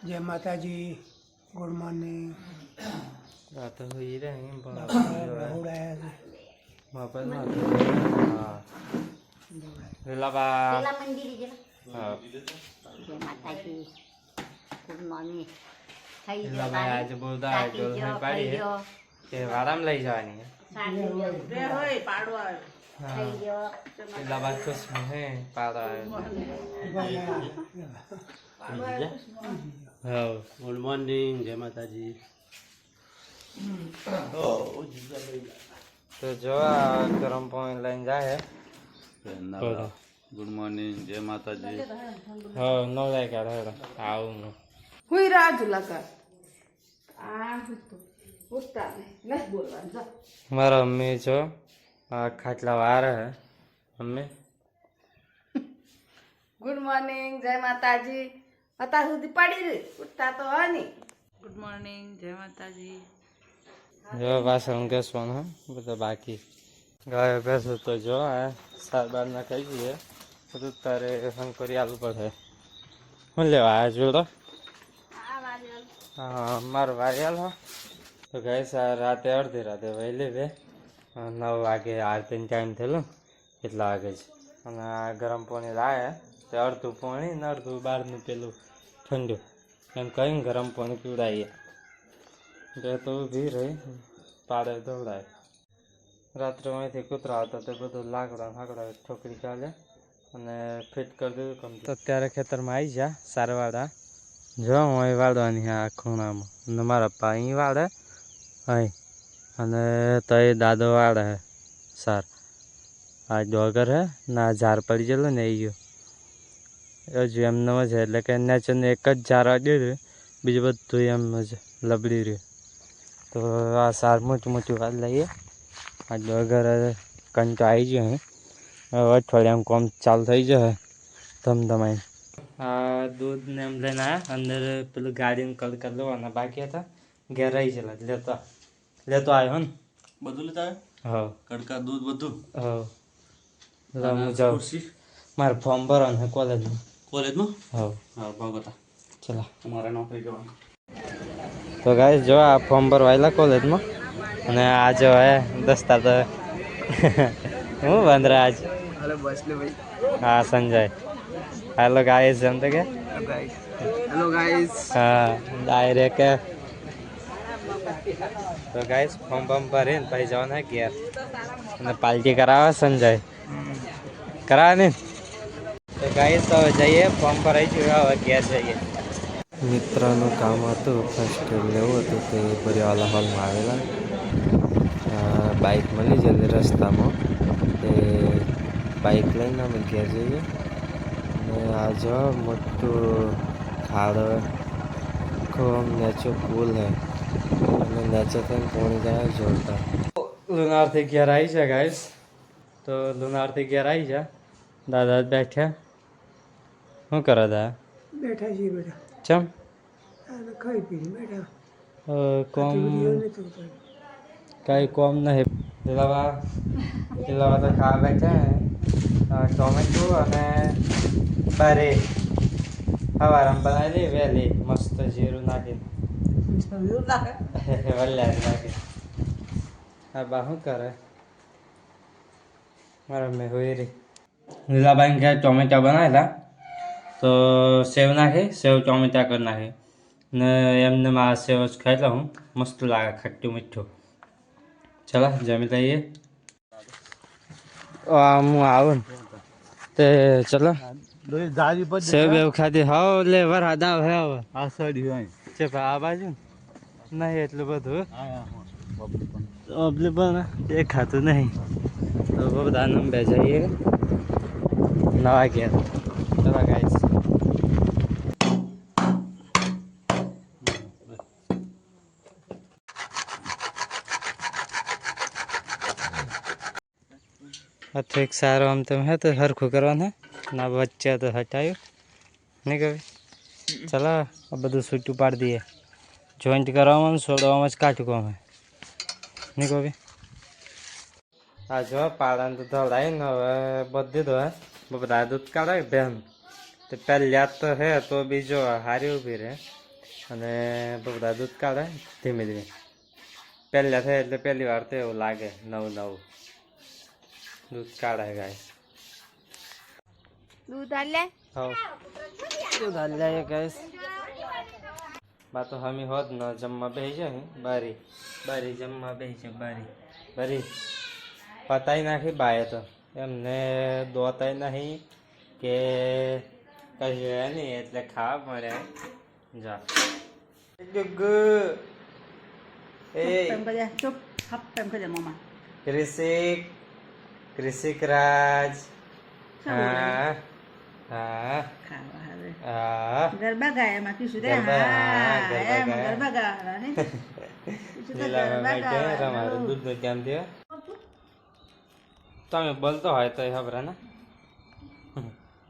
जय माता जी। Good morning. रात हुई रही बहुड़ा है वापस हाँ बा પેલા મંદિરે જરા हाँ જય માતાજી ગુડ મોર્નિંગ થઈ લા ગયો ભાઈ आज बोलता है जो है पाड़ी है કે વારામ લઈ જવાની है हाँ થઈ ગયો લા बात तो है पाड़ा है हाँ ગુડ મોર્નિંગ જય માતાજી तो जो गरम पानी लाइन जाए बोलो ગુડ મોર્નિંગ જય માતાજી हाँ नो जाए क्या रहेगा आऊँ हुई राजू लगा उठता नहीं बोलवा जा મારા મમ્મી જો આ ખાટલા વાર હે મમ્મી गुड मॉर्निंग जय माताजी अता सुधी पड़ी रे उठता तो है नहीं गुड मॉर्निंग जय माताजी જો વાસણ ઘસવાનું હે બધા બાકી ગાય ભેંસો તો જો આ સાર બાર ના ખાઈ જઈએ બધું તારે શંકરી આલુ પડે હું લેવા આ જોડો હા મારો વારિયાલ હો તો ગાય રાતે અડધી રાતે વહેલી બે 9 વાગે આરતીનો ટાઈમ થયેલો કેટલા વાગે છે અને આ ગરમ પાણી લાવે તે અડધું પાણી ને અડધું બહારનું પેલું ઠંડુ એમ કહીને ગરમ પાણી પીવડાવીએ બે તો ઊભી રહી પાડે દોડાય રાત્રે અહીંથી કૂતરા હતા તે બધું લાકડા ફાકડા ઠોકરી ચાલે અને ફિટ કરી દીધું કમ્પ્લીટ તો અત્યારે ખેતરમાં આવી જા સારવાડા જો હું અહીં વાળવાની આ ખૂણામાં અને મારા પપ્પા અહીં વાળે અહીં અને તો એ દાદો વાળે હે સાર આ ડોગર હે ના ઝાર પડી ગયેલો ને એ ગયો હજુ એમને જ એટલે કે નેચરને એક જ ઝાર વાગ્યું રહ્યું બીજું બધું એમ જ લબડી રહ્યું તો આ સાર મોટું મોટું વાત લઈએ આ ડોગર કંટો આવી ગયો અહીં હવે અઠવાડિયામાં કોમ ચાલુ થઈ જશે ધમધમાઈ આ દૂધ ને એમ લઈને આવ્યા અંદર પેલું ગાડીને કલકર લેવાના બાકી હતા ઘેર રહી ગયેલા લેતો આવ્યો ને બધું લેતા હા કડકા દૂધ બધું હા હું જાઉં મારે ફોર્મ ભરવાનું છે કોલેજનું કોલેજમાં હા હા ભાગતા ચલા તમારે નોકરી જવાનું તો ગાઈસ જો આ ફોર્મ ભરવાયેલા કોલેજમાં અને આજે હવે દસ્તા તો હું બંધરા આજ હા સંજય હેલો ગાઈસ એમ તો કે हेलो गाइस। હા ડાયરેક્ટ તો ગાઈસ ફોર્મ બમ ભરીને પછી જવાના ઘેર અને પાર્ટી કરાવે સંજય કરાવે ને તો ગાઈસ હવે જઈએ ફોર્મ ભરાઈ ગયું હવે ઘેર જઈએ મિત્રનું કામ હતું ફર્સ્ટ એડ લેવું હતું તે બરિયાવાલા હોલમાં આવેલા બાઇક મળી જતી રસ્તામાં તે બાઇક લઈને અમે ઘેર જઈએ અને આ જો મોટું ખાડ ખૂબ નેચો પુલ હે અને નેચે થઈને પોણી જાય જોરદાર લુનારથી ઘેર આવી છે ગાઈસ તો લુનારથી ઘેર આવી છે દાદા બેઠ્યા શું કરે દાદા बैठा जी बेटा ચમ खाई पी बैठा કોમ नहीं तो કઈ કોમ નહીં પેલા તો ખાવા બેઠા ટોમેટો અને બારે સવારમાં બનાવી વહેલી મસ્ત જીરું નાખીને વલ્યા નાખી હા બા શું કરે મારા મેં હોય રહી લીલાબાઈ ઘેર ટોમેટા બનાવેલા તો સેવ નાખી સેવ ટોમેટા કરી નાખી ને એમને આ સેવ જ ખાઈ લઉં મસ્ત લાગે ખટ્ટું મીઠું ચલો જમી લઈએ હું આવું ને તે ચલો દાદી પર સેવ બેવ ખાધી હાવ એટલે વરસાદ આવે હવે આ સાઈડ હોય છે પણ આ બાજુ નહીં એટલું બધું હા ઓબલી પણ દેખાતું નહીં તો બધા નંબે જઈએ નવા ઘેર ચલો ગાઈસ એક સારો આમ તેમ હે તો સરખું કરવાનું ના વચ્ચે તો હટાયું નહીં કभी ચલો આ બધું છૂટું પાડી દઈએ જોઈન્ટ કરવામાં છોડવામાં જ કાઢું કોમ હે નહીં કभी આ જો પાડાને તો ધોડાઈને હવે બધી દો હે બધા દૂધ કાઢાય બેન તો પહેલી યાદ તો હે તો બીજો હારી ઊભી રહે અને બધા દૂધ કાઢે ધીમે ધીમે. પહેલા થાય એટલે પહેલી વાર તો એવું લાગે નવું દૂધ કાઢે ગાય. દૂધ આલે હા દૂધ હાલ જાય ગાઈસ. બા તો હમી હોત ન જમવા બેસી જાય બારી જમવા બેસી જાય બારી પતાઈ નાખી બાએ તો એમને દોતાય નહીં કે કશું નહીં એટલે ખાવા મળે. જા ચૂપ હપ એમ કહી દે મમ્મા. ક્રિસિક રાજ. હા ખાવા હવે હા ગરબા ગાય એમાં કીશું રે. ગરબા, હા ગરબા એમ ગાય. ગરબા ગાવાના ને લીલામાં બેઠે રમાડે દૂધનું કેમ દે. તમે બોલતો હોય તો ખબર ને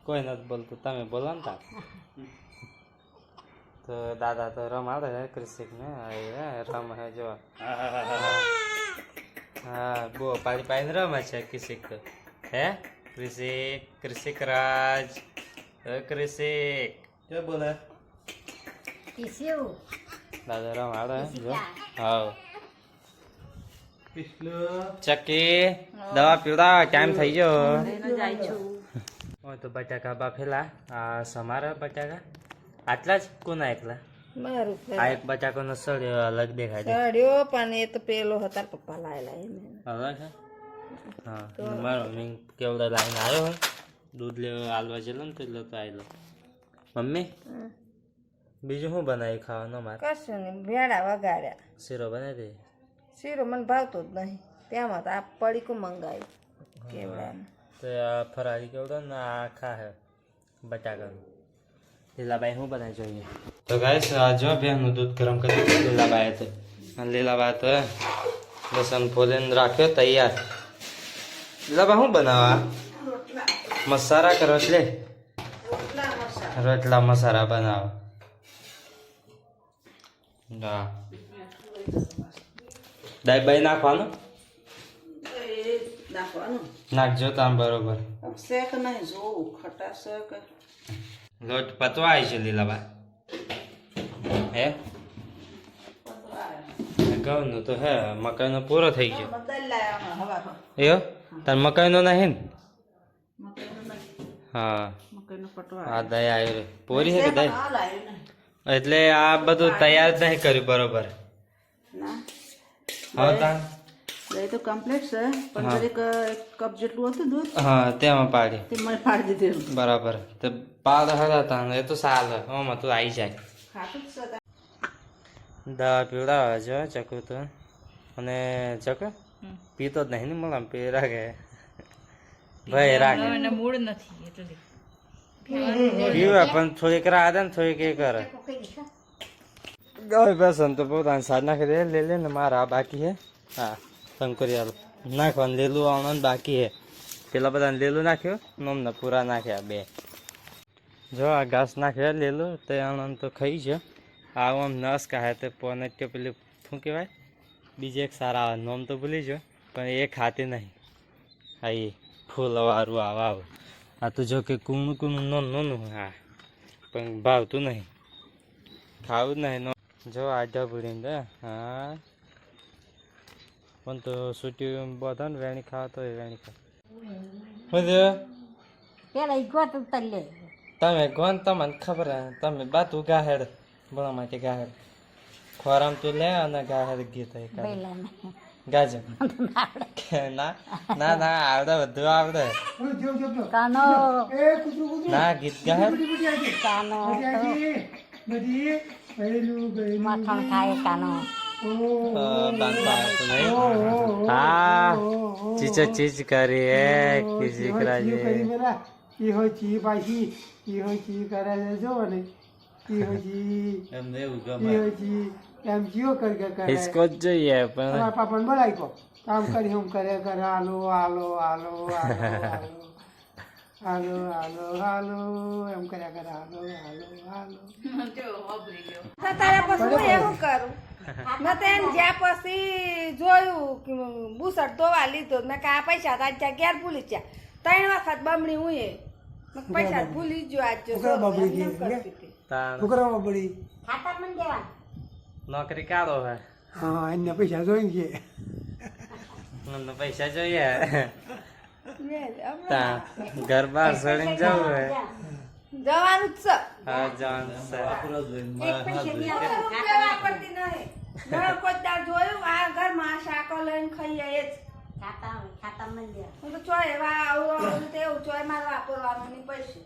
કોઈ નથી બોલતું તમે બોલો ને તાર. તો દાદા તો રમાડે કૃષિક ને રમ હે જો. હા બો પાછી પાઈને રમે છે કૃષિક તો. હે કૃષિક રાજ કૃષિક કે બોલે ટીસ્યુ દાદા રમાડે જો. હા ચક્કી દવા પીવડા ટાઈમ થઈ ગયો. જાય છું. તો બટાકા બાફેલા આ સમારા બટાકા આટલા જ કોના એકલા. મારું આ એક બટાકાનો સળિયો અલગ દેખાય છે. ચડ્યો પણ એ તો પેલો હતા પપ્પા લાયેલા એમ. અલગ છે. હા મારો મમ્મી કેવડા લાઈને આવ્યો હોય દૂધ લેવા આલવા જેલો ને તો લેતો આવેલો. મમ્મી બીજું શું બનાવી ખાવાનું મારે. કશું નહીં ભેડા વગાડ્યા. શીરો બનાવી દે. શીરો મને ભાવતો જ નહીં તેમાં તો આ પડીકું મંગાવ્યું કેવડાનું. તો આ ફરાળી કેવડા ને આ આખા હે બટાકાનું. લીલાબાઈ શું બનાવી જોઈએ. તો ગાઈસ જો બેનું દૂધ ગરમ કરી દીધું લીલાબાઈ તો. લીલાબાઈ તો લસણ ફોલીને રાખ્યો તૈયાર. લીલાબા શું બનાવવા મસાલા કરો એટલે રોટલા મસાલા બનાવો. હા દાઈ બાઈ નાખવાનું નાખવાનું નાખજો તામ બરોબર. શેક નહીં જોવું ખટા શેક. લોટ પતવા આવી છે લીલાબા. હે ઘઉંનું તો હે મકાઈનો પૂરો થઈ ગયો. એવો તાર મકાઈનો નહીં ને. હા આ દયા આવ્યો રે પોરી છે કે દયા એટલે આ બધું તૈયાર જ નહીં કર્યું બરોબર. હા તા દહીં તો કમ્પ્લીટ છે પણ દરેક એક કપ જેટલું હતું દૂધ હા તેમાં પાડી તે મને પાડી દીધેલું બરાબર. તો પાડ હતા એ તો સારું આમાં તો આવી જાય. ખાતું જ છે. દવા પીવડાવે છે ચકુ તો. અને ચકુ પીતો જ નહીં ને મળે પી રાખે ભાઈ રાખે મૂડ નથી એટલે પીવે પણ થોડીક રાહ દે ને થોડીક એ કરે. ગાય બેસન તો પોતાની સાદ નાખી દે લે ને મારા બાકી હે. હા શંકરિયાલું નાખવાનું લીલું આવવાનું બાકી હે. પેલા બધાને લીલું નાખ્યું નોમને પૂરા નાખ્યા બે. જો આ ઘાસ નાખ્યા લીલું તે આણંદ તો ખાઈ છે. આવું આમ નસ કહે તે પોને કે પેલી શું કહેવાય બીજે એક સારા આવે નોમ તો ભૂલી જો પણ એ ખાતી નહીં. હા એ ફૂલવાળું આવું આ તો જો કે કૂણું કૂણું નોનું હા પણ ભાવતું નહીં ખાવું જ નહીં. જો આડા ભૂડીને દે હા પણ તો સૂટી બધા ને વેણી ખાવા તો એ વેણી ખાવ. પેલા ઈગો તો તલ્લે તમે કોણ તમને ખબર હે તમે બાતું ગાહેડ ભણવા માટે ગાહેડ ખોરામ તું લે અને ગાહેડ ગીત પેલા ગાજે ના ના ના આવડે બધું આવડે. કાનો ના ગીત ગાહેડ કાનો મખણ ખાય કાનો હા ચીચો ચીચ કરી હે કિસી કરાજે ઈહો ચી પાછી ઈહો ચી કરે જો ને ઈહો ચી એમ જીઓ કર કે કરે હિસકો જ જોઈએ પણ તમારા પાપણ બોલાય કો કામ કરી હમ કરે કરે હાલો હાલો હાલો હાલો હાલો હાલો એમ કર્યા કરે હાલો હાલો હાલો તારા પછી હું એવું કરું મેં તો એને જ્યાં પછી જોયું કે બુસટ ધોવા લીધો મેં કે આ પૈસા તો આજે ઘેર ભૂલી ગયા 3 વખત બમણી હું એ પૈસા ભૂલી ગયો આજ જો છોકરા બબડી ગઈ તાણ છોકરા બબડી ખાતા મને દેવા નોકરી કાઢો હે હા એને પૈસા જોઈએ છે મને પૈસા જોઈએ લે, હમણાં તા ઘર બહાર છોડીને જવું હે જવાનું જ છે હા જવાનું છે એક પૈસા નહીં આવે. રૂપિયા વાપરતી નહીં મેં કોઈ દાડ જોયું આ ઘરમાં આ શાકો લઈને ખાઈએ એ જ ખાતા મને દેવા હું તો ચોય એવા આવું તેવું ચોય મારે વાપરવાનું નહીં પૈસે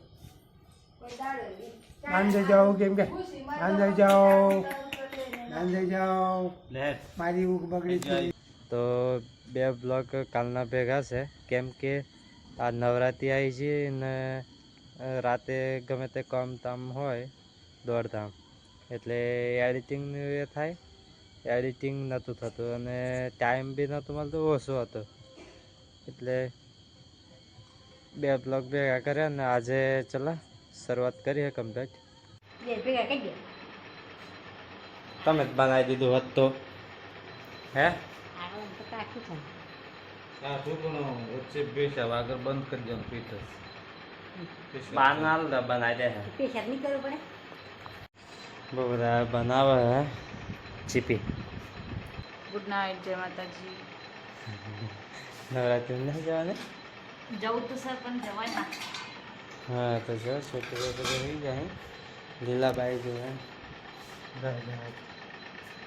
કોઈ દાડે નહીં. અંદર જાઓ કેમ કે ખુશી અંદર જાઓ મને અંદર જાઓ લે મારી ઊંઘ બગડી છે તો બે બ્લોગ કાલના ભેગા છે કેમ કે આ નવરાત્રિ આવી છે ને રાતે ગમે તે કામ તામ હોય દોડધામ એટલે એડિટિંગનું એ થાય એડિટિંગ નહોતું થતું અને ટાઈમ બી નહોતું મળતું ઓછો હતો એટલે બે બ્લોગ ભેગા કર્યા ને આજે ચલો શરૂઆત કરીએ કમ્પ્લીટ બે ભેગા કરી દે તમે જ બનાવી દીધું હોત તો હે આગળ તો કાઠું છે આ તું પણ વચ્ચે બેસા આગળ બંધ કરી દે પીઠ બાનાલ બનાવી દે પૈસા નહીં કરવું પડે બહુ બધા બનાવે હે ચીપી ગુડ નાઇટ જય માતાજી નવરાત્રિ નહીં જવાની જવું તો સર પણ જવાય ના હા તો જો છોકરીઓ બધું થઈ જાય લીલાબાઈ જોવે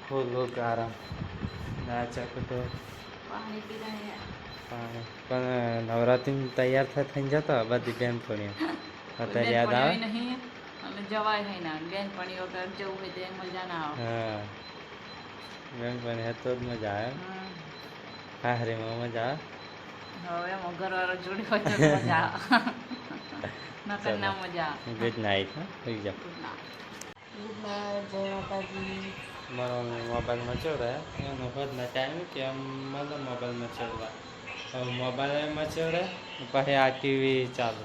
ફૂલ લોક આરામ નાચક તો પાણી પી રહ્યા પાણી પણ નવરાત્રિ તૈયાર થઈને જતો બધી બેનપણીઓ અત્યારે યાદ આવે નહીં અને જવાય નહીં ના બેનપણી વગર જવું હોય તો મજા ના આવે હા બેનપણી હતો જ મજા આવે હમ. હાહરીમાં મજા આવે હવે એમાં ઘરવાળો જોડે હોય તો મજા આવે નકર ના મજા આવે ગુડ નાઇટ હા હોઈ જાઓ ગુડ નાઇટ ગુડ નાઇટ જય માતાજી મારો મોબાઈલમાં ચડે એનો ખુદના ટાઈમ કે આમ મને મોબાઈલમાં ચડવા હવે મોબાઈલમાં ચડે પછી આ ટીવી ચાલુ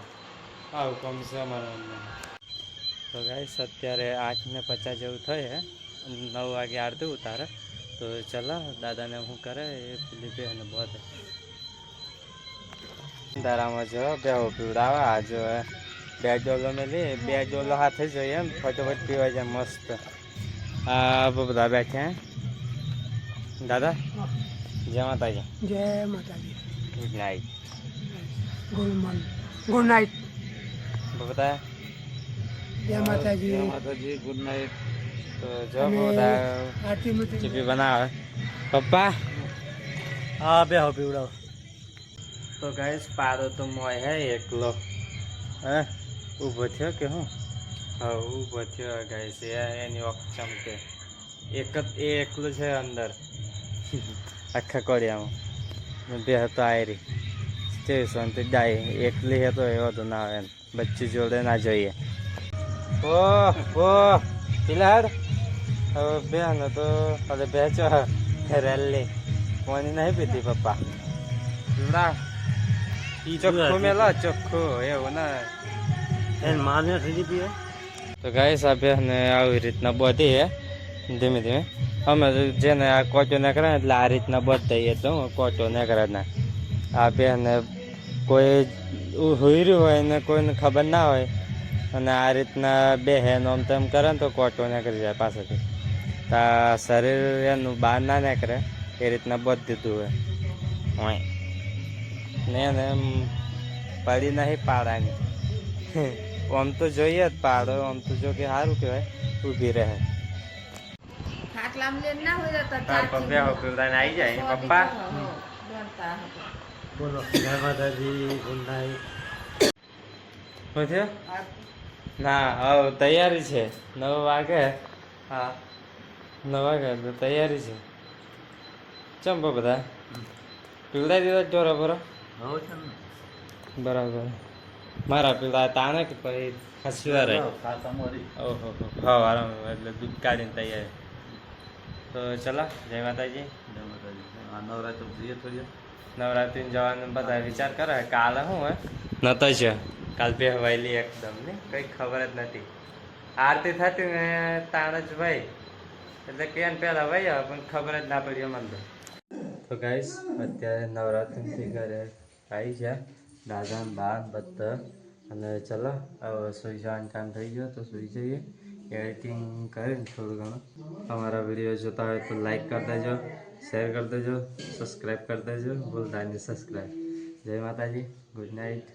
આવું કોમ છે અમારા મમ્મી તો ગાઈસ અત્યારે 8:50 જેવું થઈ હે 9 વાગે આરતી ઉતારે તો ચલો દાદાને શું કરે એ પેલી બેને બોલે દારામાં જો બેહો પીવડાવે આ જો બે ડોલો મેલી બે ડોલો હાથે જોઈએ એમ ફટોફટ પીવા જાય મસ્ત આ બધા બેઠા હે દાદા જય માતાજી જય માતાજી ગુડ નાઇટ ગુડ નાઇટ બધા જય માતાજી માતાજી ગુડ નાઇટ તો જો બધા આરતી માં ચીપી બનાવે પપ્પા હા બે હો પીવડાવ તો ગાઈસ પારો તો મોય હે એકલો હે ઊભો થયો કે હું હા ઊભો થયો ગાઈસ એની ઓખ ચમકે એક જ એ એકલું છે અંદર આખા કોડિયામાં બે હતો આયરી સ્ટેશન થી ડાય એકલી હતો એવો તો ના આવે એમ બચ્ચી જોડે ના જોઈએ ઓ પિલાડ હવે બેન તો હવે બેચો રેલી કોની નહીં પીતી પપ્પા પીવડા ચોખ્ખું મેલો ચોખ્ખું એવું ના માને થઈ પીવે તો ગાઈસ આ બેને આવી રીતના બોધી હે ધીમે ધીમે અમે જેને આ કોચો ના કરે એટલે આ રીતના બતાવીએ તો કોચો ના કરે ના આ બેને કોઈ હુર્યું હોય ને કોઈને ખબર ના હોય અને આ રીતના બે હેન આમ તેમ કરે ને તો કોચો ના કરી જાય પાછળથી તો આ શરીર એનું બહાર ના કરે એ રીતના બધ દીધું હોય ને એને એમ પડી નહીં પાડાની આમ તો જોઈએ જ પાડો આમ તો જો કે સારું કહેવાય ઊભી રહે ખાટલામાં લઈને ના હોય તો તાર પપ્પે પીવડાને આવી જાય પપ્પા દોડતા હતા. બોલો જય માતાજી ગુડ નાઇટ શું થયું ના હવે તૈયારી છે 9 વાગે હા 9 વાગે તો તૈયારી છે ચંપો બધા પીવડાવી દીધા ચોરો બરો હવે છે ને બરાબર મારા પીવડા તાણે કે પછી હસવા રહે ખાતા મરી ઓહો હા આરામ એટલે દૂધ કાઢીને તૈયારી તો ચલો જય માતાજી જય માતાજી આ નવરાત્ર જઈએ થોડી નવરાત્રિ જવાનું બધા વિચાર કરે કાલે શું હોય નતો છે કાલ બે વહેલી એકદમ ને કંઈ ખબર જ નથી આરતી થતી ને તાણ જ ભાઈ એટલે કે પહેલા ભાઈ પણ ખબર જ ના પડી અમને તો ગાઈસ અત્યારે નવરાત્રિથી ઘરે આવી છે દાદા બા બધા અને ચલો હવે સુઈ જવાનો ટાઈમ થઈ ગયો તો સુઈ જઈએ એડિટિંગ કરીને થોડું ઘણું અમારા વિડીયો જોતા હોય તો લાઈક કરી દેજો, શેર કરી દેજો, સબસ્ક્રાઈબ કરી દેજો, ભૂલતા નહીં સબસ્ક્રાઈબ. જય માતાજી, ગુડ નાઇટ.